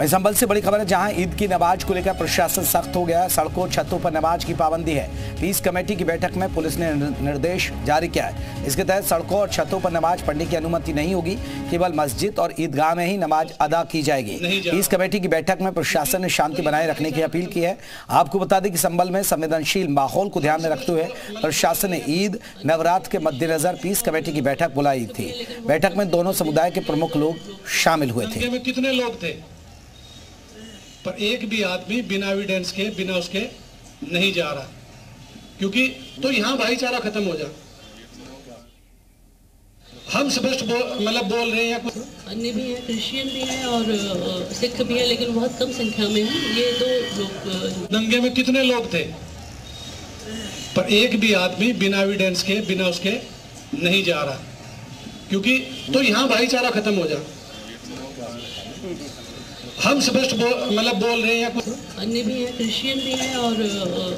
संभल से बड़ी खबर है, जहां ईद की नमाज को लेकर प्रशासन सख्त हो गया है। सड़कों छतों पर नमाज की पाबंदी है। पीस कमेटी की बैठक में पुलिस ने निर्देश जारी किया है। इसके तहत सड़कों और छतों पर नमाज पढ़ने की अनुमति नहीं होगी। केवल मस्जिद और ईदगाह में ही नमाज अदा की जाएगी। पीस कमेटी की बैठक में प्रशासन ने शांति बनाए रखने की अपील की है। आपको बता दें कि संभल में संवेदनशील माहौल को ध्यान में रखते हुए प्रशासन ने ईद नवरात्र के मद्देनजर पीस कमेटी की बैठक बुलाई थी। बैठक में दोनों समुदाय के प्रमुख लोग शामिल हुए थे। कितने लोग थे, पर एक भी आदमी बिना एविडेंस के, बिना उसके नहीं जा रहा, क्योंकि तो यहाँ भाईचारा खत्म हो जा। हम स्पष्ट बोल रहे हैं। कुछ अन्य भी है, क्रिश्चियन भी है और सिख भी है, लेकिन बहुत कम संख्या में है ये दो लोग। दंगे में कितने लोग थे, पर एक भी आदमी बिना एविडेंस के, बिना उसके नहीं जा रहा, क्योंकि तो यहाँ भाईचारा खत्म हो जा। हम स्पष्ट बोल रहे हैं। कुछ अन्य भी है, क्रिश्चियन भी है और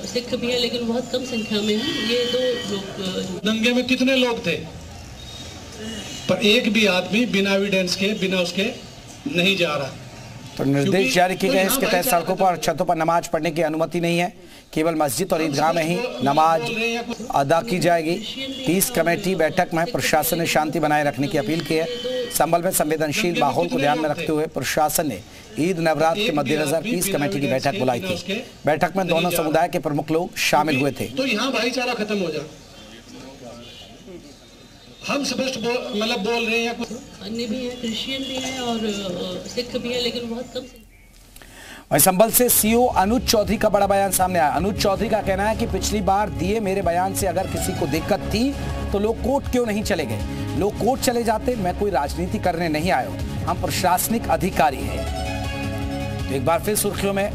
सिख भी है, लेकिन बहुत कम संख्या में है ये दो लोग। दंगे में कितने लोग थे, पर एक भी आदमी बिना एविडेंस के, बिना उसके नहीं जा रहा। तो निर्देश जारी किए गए। इसके तहत सड़कों पर और छतों पर नमाज पढ़ने की अनुमति नहीं है। केवल मस्जिद और ईदगाह में ही नमाज अदा की जाएगी। पीस कमेटी बैठक में प्रशासन ने शांति बनाए रखने की अपील की है। संभल में संवेदनशील माहौल को ध्यान में रखते हुए प्रशासन ने ईद नवरात्र के मद्देनजर पीस कमेटी की बैठक बुलाई थी। बैठक में दोनों समुदाय के प्रमुख लोग शामिल हुए थे। तो यहाँ भाईचारा खत्म हो जा। हम स्पष्ट बोल रहे हैं। कुछ अन्य भी है, क्रिश्चियन भी है और सिख भी है, लेकिन बहुत कम। वहीं संभल से सीओ अनुज चौधरी का बड़ा बयान सामने आया। अनुज चौधरी का कहना है कि पिछली बार दिए मेरे बयान से अगर किसी को दिक्कत थी तो लोग कोर्ट क्यों नहीं चले गए। लोग कोर्ट चले जाते, मैं कोई राजनीति करने नहीं आया हूं, हम प्रशासनिक अधिकारी हैं। तो एक बार फिर सुर्खियों में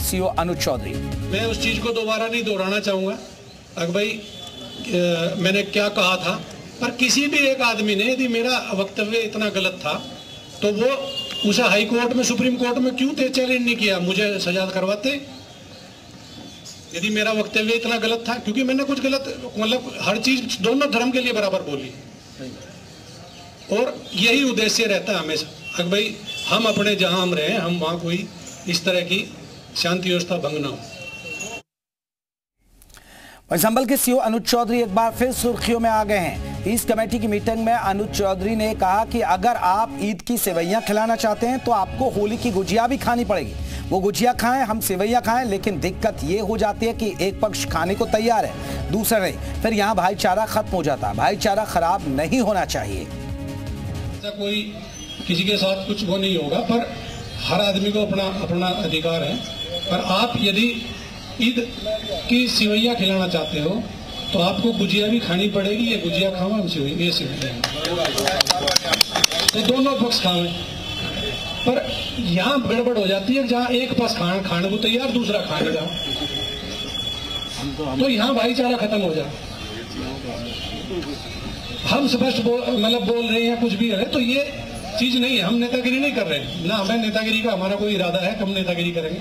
सीओ अनुज चौधरी। मैं उस चीज को दोबारा नहीं दोहराना चाहूंगा अगर भाई मैंने क्या कहा था, पर किसी भी एक आदमी ने यदि मेरा वक्तव्य इतना गलत था तो वो उसे हाई कोर्ट में, सुप्रीम कोर्ट में क्यों चैलेंज नहीं किया, मुझे सजा करवाते। यदि मेरा वक्तव्य इतना गलत था, क्योंकि मैंने कुछ गलत हर चीज दोनों धर्म के लिए बराबर बोली, और यही उद्देश्य रहता है हमेशा। अगर भाई हम अपने जहां हम रहे, हम वहां कोई इस तरह की शांति व्यवस्था भंग ना हो। संभल के सीओ अनुज चौधरी एक बार फिर सुर्खियों में आ गए हैं। पीस कमेटी की मीटिंग में अनुज चौधरी ने कहा कि अगर आप ईद की सेवैयां खिलाना चाहते हैं तो आपको होली की गुजिया भी खानी पड़ेगी। वो गुजिया खाएं, हम सेवैयां खाएं, लेकिन दिक्कत ये हो जाती है कि एक पक्ष खाने को तैयार है, दूसरा नहीं। फिर यहाँ भाईचारा खत्म हो जाता है। भाईचारा खराब नहीं होना चाहिए। कोई किसी के साथ कुछ वो नहीं होगा, पर हर आदमी को अपना अपना अधिकार है। पर आप यदि ईद की सेवैयां खिलाना चाहते हो तो आपको गुजिया भी खानी पड़ेगी। ये गुजिया खाओ, हम ये सेवैयां, तो दोनों पक्ष खाएं। पर यहाँ गड़बड़ हो जाती है, जहाँ एक पक्ष खाने को तैयार, दूसरा खाने का, तो यहाँ भाईचारा खत्म हो जाए। हम स्पष्ट बोल रहे हैं। कुछ भी है तो ये चीज नहीं है, हम नेतागिरी नहीं कर रहे हैं ना, हमें नेतागिरी का हमारा कोई इरादा है कि हम नेतागिरी करेंगे।